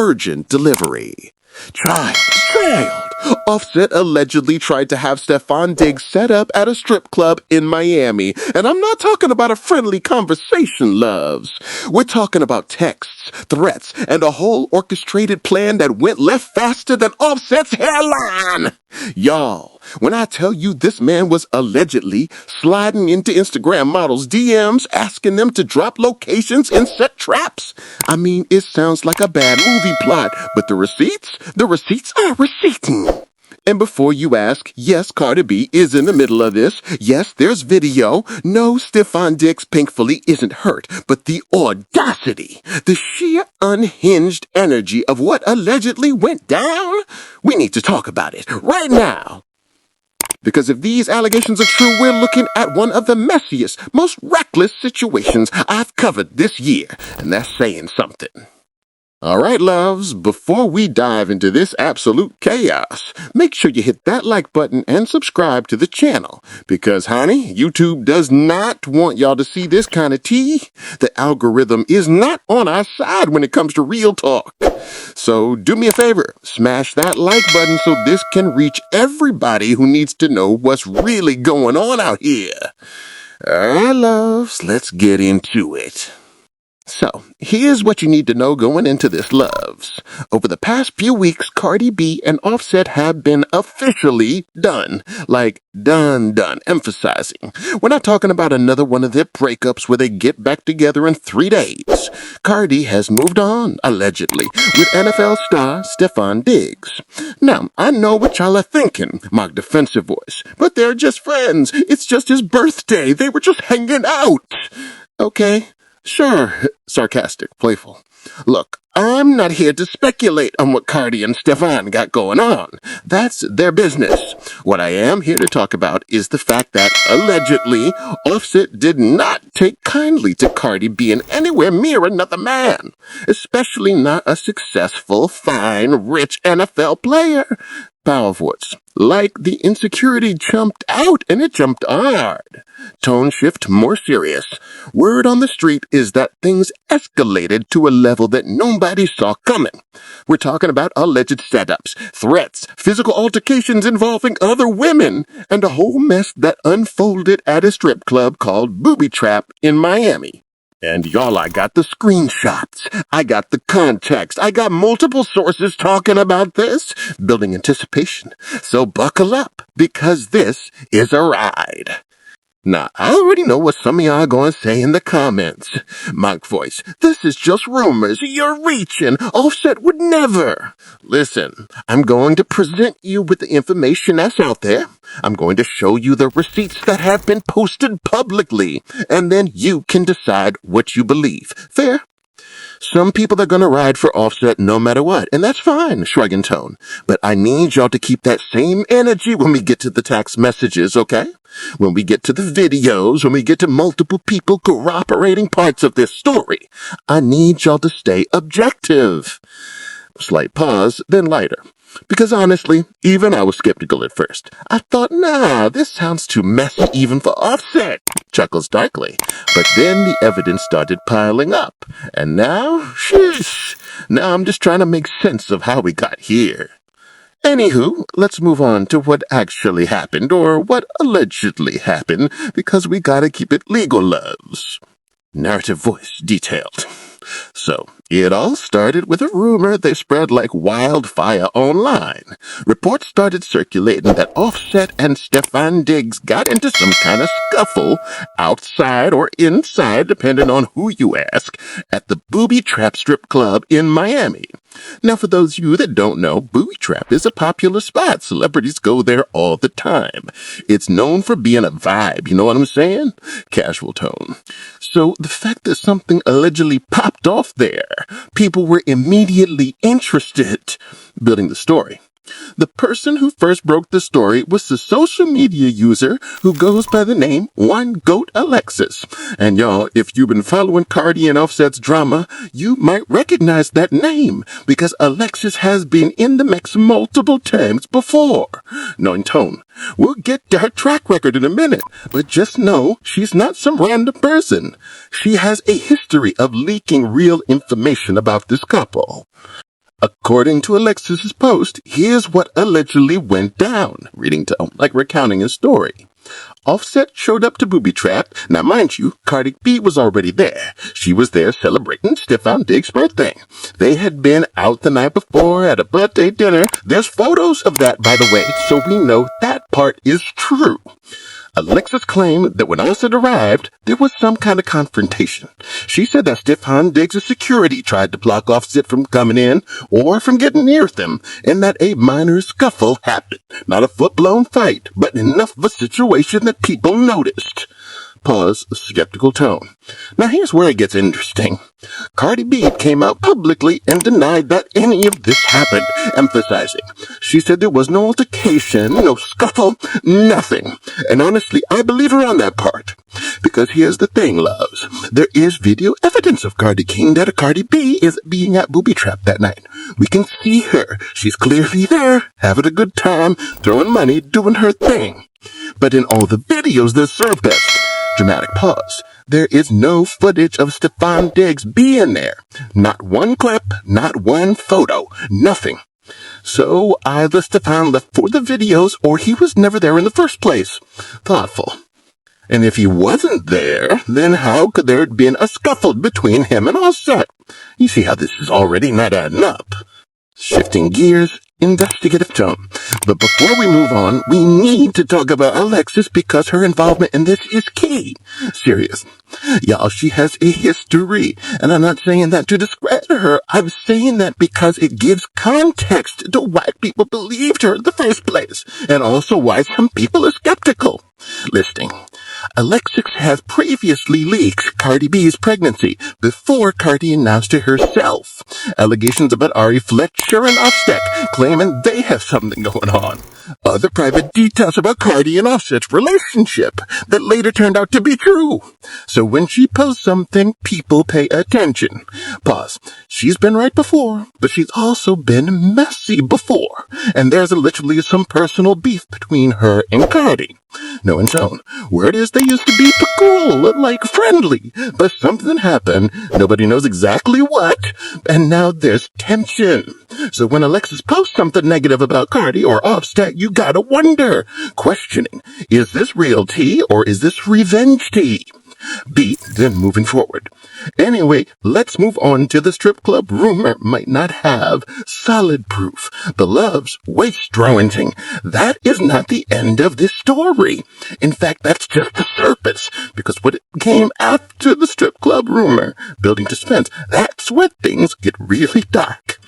urgent delivery. Child. Offset allegedly tried to have Stefon Diggs set up at a strip club in Miami. And I'm not talking about a friendly conversation, loves. We're talking about texts, threats, and a whole orchestrated plan that went left faster than Offset's hairline. Y'all, when I tell you this man was allegedly sliding into Instagram models' DMs, asking them to drop locations and set traps, I mean, it sounds like a bad movie plot, but the receipts are receipting. And before you ask, yes, Cardi B is in the middle of this. Yes, there's video. No, Stefon Diggs pinkfully isn't hurt. But the audacity, the sheer unhinged energy of what allegedly went down, we need to talk about it right now. Because if these allegations are true, we're looking at one of the messiest, most reckless situations I've covered this year. And that's saying something. All right, loves, before we dive into this absolute chaos, make sure you hit that like button and subscribe to the channel. Because, honey, YouTube does not want y'all to see this kind of tea. The algorithm is not on our side when it comes to real talk. So do me a favor, smash that like button so this can reach everybody who needs to know what's really going on out here. All right, loves, let's get into it. So, here's what you need to know going into this, loves. Over the past few weeks, Cardi B and Offset have been officially done. Like, done, emphasizing. We're not talking about another one of their breakups where they get back together in 3 days. Cardi has moved on, allegedly, with NFL star Stefon Diggs. Now, I know what y'all are thinking, my defensive voice, but they're just friends. It's just his birthday. They were just hanging out. Okay. Sure, sarcastic, playful. Look, I'm not here to speculate on what Cardi and Stefon got going on. That's their business. What I am here to talk about is the fact that, allegedly, Offset did not take kindly to Cardi being anywhere near another man, especially not a successful, fine, rich NFL player. Power voice. Like the insecurity jumped out, and it jumped hard. Tone shift more serious. Word on the street is that things escalated to a level that nobody saw coming. We're talking about alleged setups, threats, physical altercations involving other women, and a whole mess that unfolded at a strip club called Booby Trap in Miami. And y'all, I got the screenshots. I got the context. I got multiple sources talking about this, building anticipation. So buckle up, because this is a ride. Now, I already know what some of y'all are going to say in the comments. Monk voice, this is just rumors. You're reaching. Offset would never. Listen, I'm going to present you with the information that's out there. I'm going to show you the receipts that have been posted publicly, and then you can decide what you believe. Fair? Some people are going to ride for Offset no matter what, and that's fine, shrugging tone. But I need y'all to keep that same energy when we get to the text messages, okay? When we get to the videos, when we get to multiple people corroborating parts of this story, I need y'all to stay objective. Slight pause, then lighter. Because honestly, even I was skeptical at first. I thought, nah, this sounds too messy even for Offset. Chuckles darkly. But then the evidence started piling up. And now, sheesh. Now I'm just trying to make sense of how we got here. Anywho, let's move on to what actually happened, or what allegedly happened, because we gotta keep it legal, loves. Narrative voice detailed. So, it all started with a rumor they spread like wildfire online. Reports started circulating that Offset and Stefon Diggs got into some kind of scuffle, outside or inside, depending on who you ask, at the Booby Trap strip club in Miami. Now, for those of you that don't know, Booby Trap is a popular spot. Celebrities go there all the time. It's known for being a vibe, you know what I'm saying? Casual tone. So, the fact that something allegedly popped off there, people were immediately interested. Building the story. The person who first broke the story was the social media user who goes by the name One Goat Alexis. And y'all, if you've been following Cardi and Offset's drama, you might recognize that name, because Alexis has been in the mix multiple times before. Knowing tone, we'll get to her track record in a minute, but just know she's not some random person. She has a history of leaking real information about this couple. According to Alexis's post, here's what allegedly went down. Reading to like recounting his story. Offset showed up to Booby Trap. Now, mind you, Cardi B was already there. She was there celebrating Stefon Diggs' birthday. They had been out the night before at a birthday dinner. There's photos of that, by the way, so we know that part is true. Alexis claimed that when Offset arrived, there was some kind of confrontation. She said that Stefon Diggs' security tried to block Offset from coming in or from getting near them, and that a minor scuffle happened. Not a full-blown fight, but enough of a situation that people noticed. Pause, skeptical tone. Now here's where it gets interesting. Cardi B came out publicly and denied that any of this happened, emphasizing. She said there was no altercation, no scuffle, nothing. And honestly, I believe her on that part. Because here's the thing, loves. There is video evidence of Cardi King that a Cardi B is being at Booby Trap that night. We can see her. She's clearly there, having a good time, throwing money, doing her thing. But in all the videos that serve best, dramatic pause. There is no footage of Stefon Diggs being there. Not one clip, not one photo, nothing. So either Stefon left for the videos or he was never there in the first place. Thoughtful. And if he wasn't there, then how could there have been a scuffle between him and Offset? You see how this is already not adding up. Shifting gears, investigative tone. But before we move on, we need to talk about Alexis because her involvement in this is key. Serious. Y'all, she has a history. And I'm not saying that to discredit her. I'm saying that because it gives context to why people believed her in the first place. And also why some people are skeptical. Listing. Alexis has previously leaked Cardi B's pregnancy before Cardi announced it herself. Allegations about Ari Fletcher and Offset claiming they have something going on. Other private details about Cardi and Offset's relationship that later turned out to be true. So when she posts something, people pay attention. Pause. She's been right before, but she's also been messy before. And there's literally some personal beef between her and Cardi. No and tone. Word is they used to be cool, like friendly, but something happened. Nobody knows exactly what, and now there's tension. So when Alexis posts something negative about Cardi or Offset, you gotta wonder, questioning, is this real tea or is this revenge tea? Beat, then moving forward. Anyway, let's move on to the strip club rumor might not have solid proof. The loves waist-drawing. That is not the end of this story. In fact, that's just the surface, because what came after the strip club rumor, building suspense, that's where things get really dark.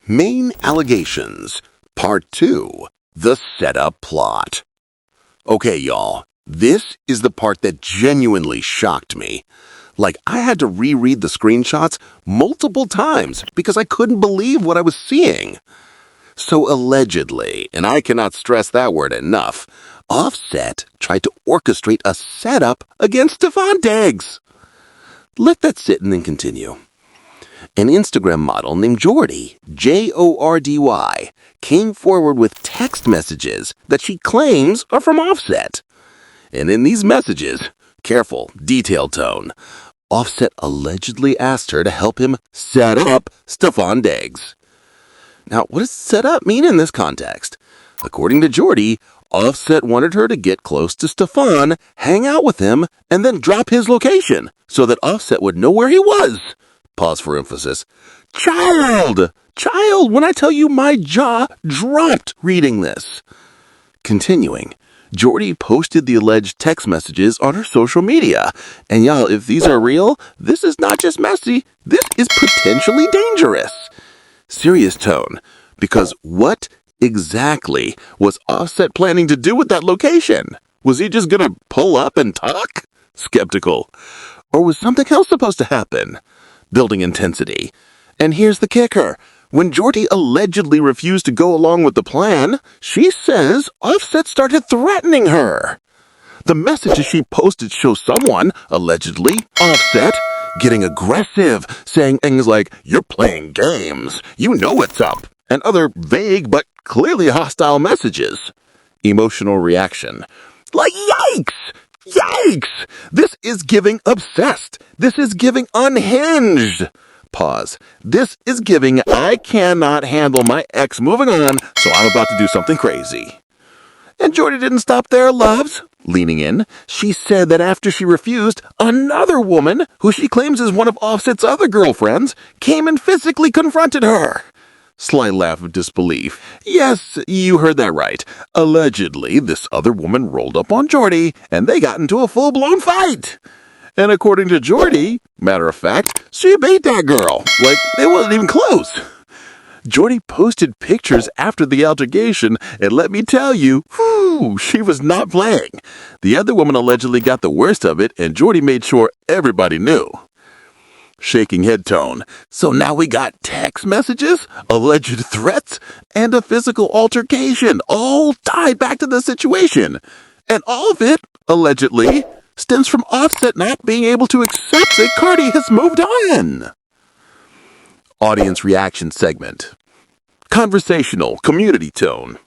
Main allegations. Part 2. The setup plot. Okay, y'all. This is the part that genuinely shocked me. Like, I had to reread the screenshots multiple times because I couldn't believe what I was seeing. So allegedly, and I cannot stress that word enough, Offset tried to orchestrate a setup against Stefon Diggs. Let that sit and then continue. An Instagram model named Jordy, Jordy, came forward with text messages that she claims are from Offset. And in these messages, careful, detailed tone, Offset allegedly asked her to help him set up Stefon Diggs. Now, what does set up mean in this context? According to Jordy, Offset wanted her to get close to Stefon, hang out with him, and then drop his location so that Offset would know where he was. Pause for emphasis. Child, when I tell you my jaw dropped reading this. Continuing. Jordy posted the alleged text messages on her social media. And y'all, if these are real, this is not just messy, this is potentially dangerous. Serious tone, because what exactly was Offset planning to do with that location? Was he just gonna pull up and talk? Skeptical. Or was something else supposed to happen? Building intensity. And here's the kicker. When Jordy allegedly refused to go along with the plan, she says Offset started threatening her. The messages she posted show someone, allegedly Offset, getting aggressive, saying things like, "You're playing games, you know what's up," and other vague but clearly hostile messages. Emotional reaction. Like, yikes! Yikes! This is giving obsessed. This is giving unhinged. Pause. This is giving I cannot handle my ex moving on, so I'm about to do something crazy. And Jordy didn't stop there, loves. Leaning in, she said that after she refused, another woman, who she claims is one of Offset's other girlfriends, came and physically confronted her. Sly laugh of disbelief. Yes, you heard that right. Allegedly, this other woman rolled up on Jordy, and they got into a full-blown fight. And according to Jordy, matter of fact, she beat that girl. Like, it wasn't even close. Jordy posted pictures after the altercation, and let me tell you, she was not playing. The other woman allegedly got the worst of it, and Jordy made sure everybody knew. Shaking head tone. So now we got text messages, alleged threats, and a physical altercation, all tied back to the situation. And all of it, allegedly, stems from Offset not being able to accept that Cardi has moved on. Audience reaction segment. Conversational, community tone.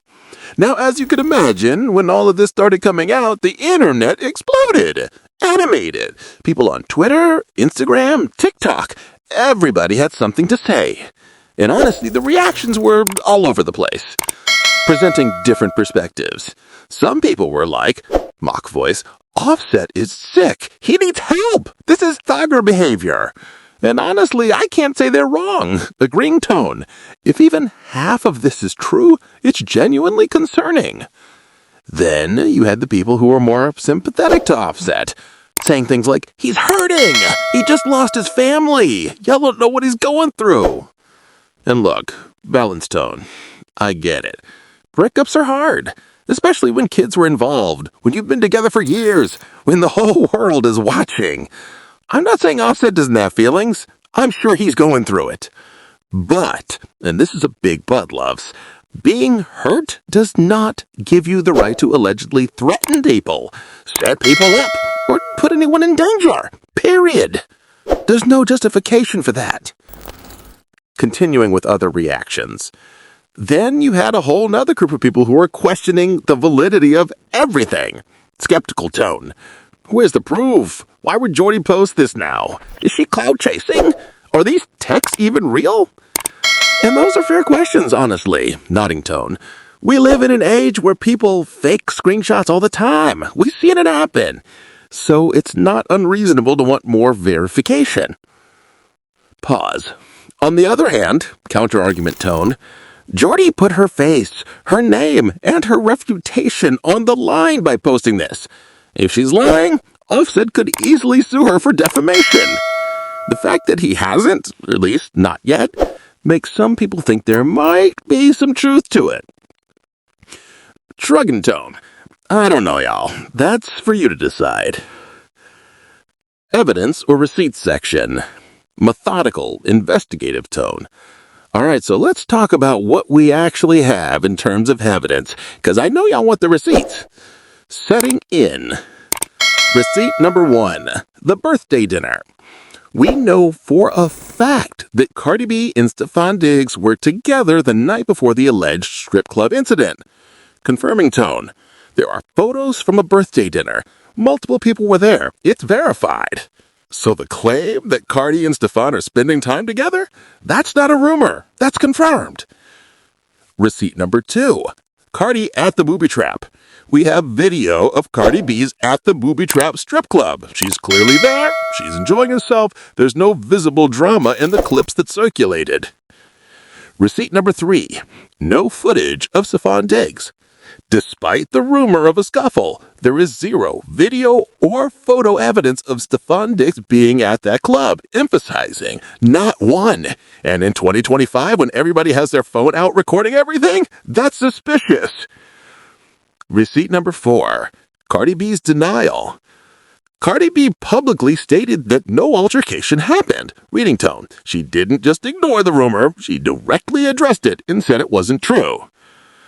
Now, as you can imagine, when all of this started coming out, the internet exploded. Animated. People on Twitter, Instagram, TikTok. Everybody had something to say. And honestly, the reactions were all over the place, presenting different perspectives. Some people were like, mock voice, Offset is sick. He needs help. This is thugger behavior. And honestly, I can't say they're wrong. Agreeing tone. If even half of this is true, it's genuinely concerning. Then you had the people who were more sympathetic to Offset, saying things like, he's hurting! He just lost his family! Y'all don't know what he's going through! And look, balanced tone. I get it. Breakups are hard, especially when kids were involved, when you've been together for years, when the whole world is watching. I'm not saying Offset doesn't have feelings. I'm sure he's going through it. But, and this is a big but, loves, being hurt does not give you the right to allegedly threaten people, set people up, or put anyone in danger. Period. There's no justification for that. Continuing with other reactions. Then you had a whole nother group of people who were questioning the validity of everything. Skeptical tone. Where's the proof? Why would Jordy post this now? Is she cloud chasing? Are these texts even real? And those are fair questions, honestly. Nodding tone. We live in an age where people fake screenshots all the time. We've seen it happen. So it's not unreasonable to want more verification. Pause. On the other hand, counter-argument tone, Jordy put her face, her name, and her reputation on the line by posting this. If she's lying, Offset could easily sue her for defamation. The fact that he hasn't, at least not yet, makes some people think there might be some truth to it. Shrugging tone. I don't know, y'all. That's for you to decide. Evidence or receipts section. Methodical, investigative tone. All right, so let's talk about what we actually have in terms of evidence, because I know y'all want the receipts. Setting in. Receipt number 1, the birthday dinner. We know for a fact that Cardi B and Stefon Diggs were together the night before the alleged strip club incident. Confirming tone. There are photos from a birthday dinner. Multiple people were there. It's verified. So the claim that Cardi and Stefon are spending time together? That's not a rumor. That's confirmed. Receipt number 2. Cardi at the Booby Trap. We have video of Cardi B's at the Booby Trap strip club. She's clearly there. She's enjoying herself. There's no visible drama in the clips that circulated. Receipt number 3. No footage of Stefon Diggs. Despite the rumor of a scuffle, there is zero video or photo evidence of Stefon Diggs being at that club, emphasizing not one. And in 2025, when everybody has their phone out recording everything, that's suspicious. Receipt number 4. Cardi B's denial. Cardi B publicly stated that no altercation happened. Reading tone. She didn't just ignore the rumor, she directly addressed it and said it wasn't true.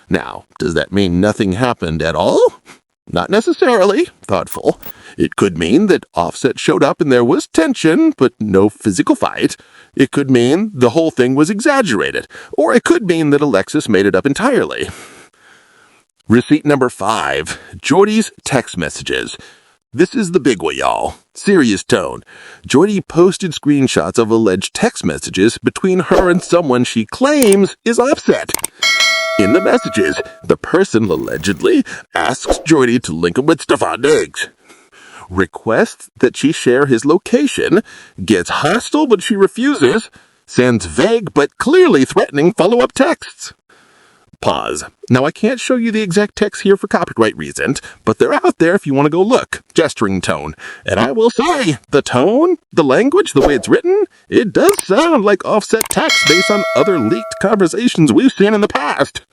Now, does that mean nothing happened at all? Not necessarily. Thoughtful. It could mean that Offset showed up and there was tension, but no physical fight. It could mean the whole thing was exaggerated. Or it could mean that Alexis made it up entirely. Receipt number 5. Jordy's text messages. This is the big one, y'all. Serious tone. Jordy posted screenshots of alleged text messages between her and someone she claims is Offset. In the messages, the person allegedly asks Jordy to link him with Stefon Diggs, requests that she share his location, gets hostile when she refuses, sends vague but clearly threatening follow-up texts. Pause. Now, I can't show you the exact text here for copyright reasons, but they're out there if you want to go look. Gesturing tone. And I will say, the tone, the language, the way it's written, it does sound like Offset text based on other leaked conversations we've seen in the past.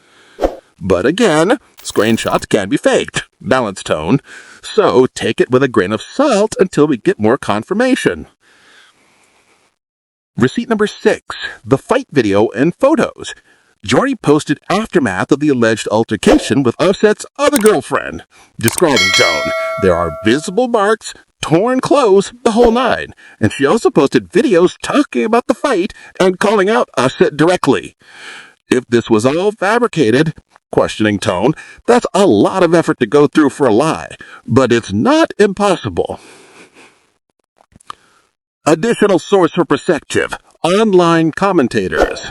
But again, screenshots can be faked. Balanced tone. So take it with a grain of salt until we get more confirmation. Receipt number 6. The fight video and photos. Jordy posted aftermath of the alleged altercation with Offset's other girlfriend. Describing tone. There are visible marks, torn clothes, the whole nine. And she also posted videos talking about the fight and calling out Offset directly. If this was all fabricated, questioning tone, that's a lot of effort to go through for a lie. But it's not impossible. Additional source for perspective. Online commentators.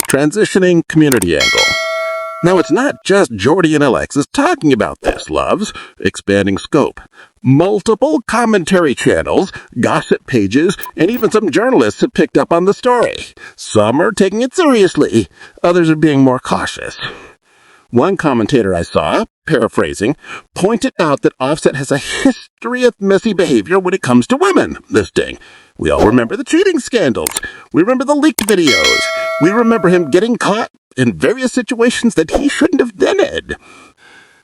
Transitioning community angle. Now, it's not just Jordy and Alexis talking about this, loves. Expanding scope. Multiple commentary channels, gossip pages, and even some journalists have picked up on the story. Some are taking it seriously. Others are being more cautious. One commentator I saw, paraphrasing, pointed out that Offset has a history of messy behavior when it comes to women, listing. We all remember the cheating scandals. We remember the leaked videos. We remember him getting caught in various situations that he shouldn't have done it.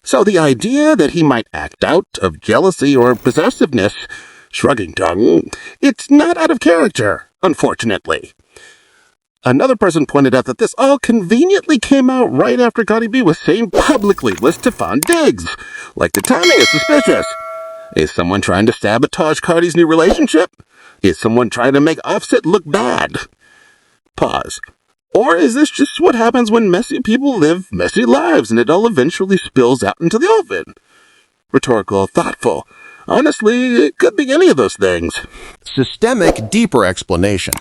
So the idea that he might act out of jealousy or possessiveness, shrugging tongue, it's not out of character, unfortunately. Another person pointed out that this all conveniently came out right after Cardi was saying publicly with Stefon Diggs. Like the timing is suspicious. Is someone trying to sabotage Cardi's new relationship? Is someone trying to make Offset look bad? Pause. Or is this just what happens when messy people live messy lives and it all eventually spills out into the open? Rhetorical, thoughtful. Honestly, it could be any of those things. Systemic, deeper explanation.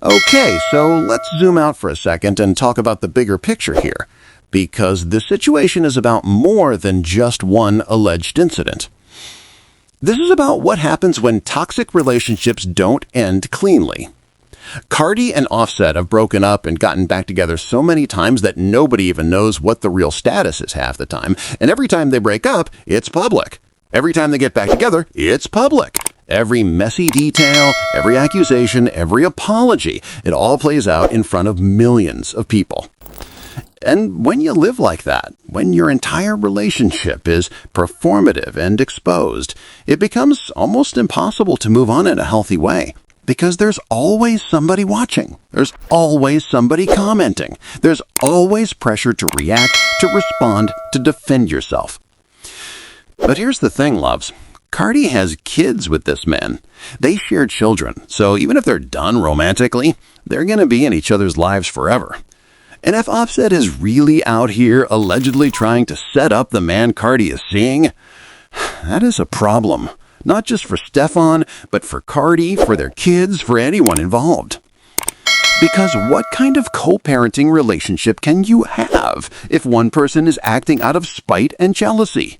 Okay, so let's zoom out for a second and talk about the bigger picture here, because the situation is about more than just one alleged incident. This is about what happens when toxic relationships don't end cleanly. Cardi and Offset have broken up and gotten back together so many times that nobody even knows what the real status is half the time, and every time they break up, it's public. Every time they get back together, it's public. Every messy detail, every accusation, every apology, it all plays out in front of millions of people. And when you live like that, when your entire relationship is performative and exposed, it becomes almost impossible to move on in a healthy way. Because there's always somebody watching. There's always somebody commenting. There's always pressure to react, to respond, to defend yourself. But here's the thing, loves. Cardi has kids with this man. They share children, so even if they're done romantically, they're going to be in each other's lives forever. And if Offset is really out here allegedly trying to set up the man Cardi is seeing, that is a problem. Not just for Stefon, but for Cardi, for their kids, for anyone involved. Because what kind of co-parenting relationship can you have if one person is acting out of spite and jealousy?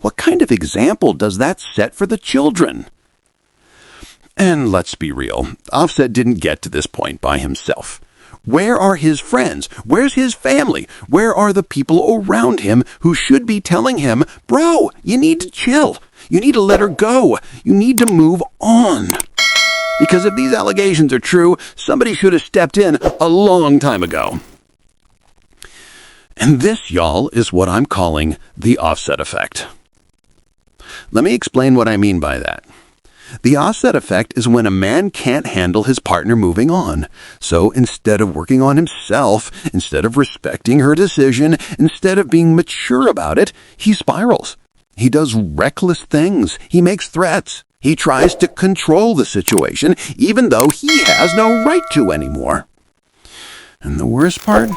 What kind of example does that set for the children? And let's be real, Offset didn't get to this point by himself. Where are his friends? Where's his family? Where are the people around him who should be telling him, bro, you need to chill. You need to let her go. You need to move on. Because if these allegations are true, somebody should have stepped in a long time ago. And this, y'all, is what I'm calling the Offset effect. Let me explain what I mean by that. The Offset effect is when a man can't handle his partner moving on. So instead of working on himself, instead of respecting her decision, instead of being mature about it, he spirals. He does reckless things. He makes threats. He tries to control the situation, even though he has no right to anymore. And the worst part?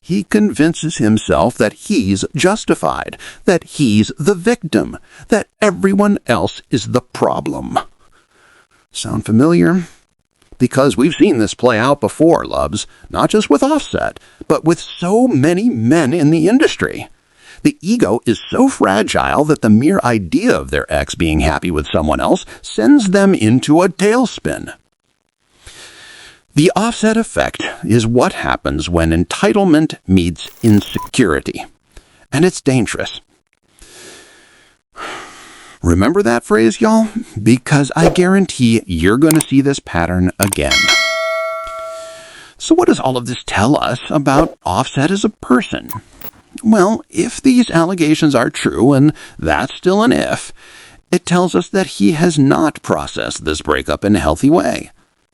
He convinces himself that he's justified, that he's the victim, that everyone else is the problem. Sound familiar? Because we've seen this play out before, loves, not just with Offset, but with so many men in the industry. The ego is so fragile that the mere idea of their ex being happy with someone else sends them into a tailspin. The Offset effect is what happens when entitlement meets insecurity, and it's dangerous. Remember that phrase, y'all? Because I guarantee you're going to see this pattern again. So what does all of this tell us about Offset as a person? Well, if these allegations are true, and that's still an if, it tells us that he has not processed this breakup in a healthy way.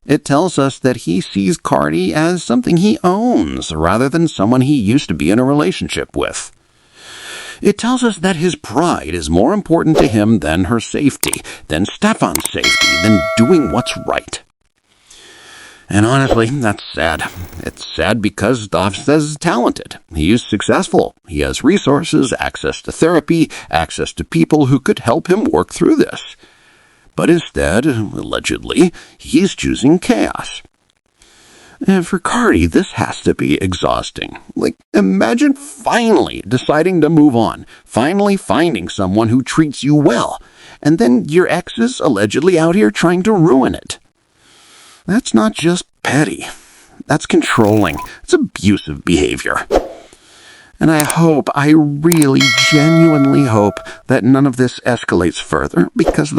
It tells us that he sees Cardi as something he owns rather than someone he used to be in a relationship with. It tells us that his pride is more important to him than her safety, than Stefon's safety, than doing what's right. And honestly, that's sad. It's sad because Offset is talented. He is successful. He has resources, access to therapy, access to people who could help him work through this. But instead, allegedly, he's choosing chaos. And for Cardi, this has to be exhausting. Like, imagine finally deciding to move on, finally finding someone who treats you well, and then your ex is allegedly out here trying to ruin it. That's not just petty. That's controlling. It's abusive behavior. And I really genuinely hope that none of this escalates further, because the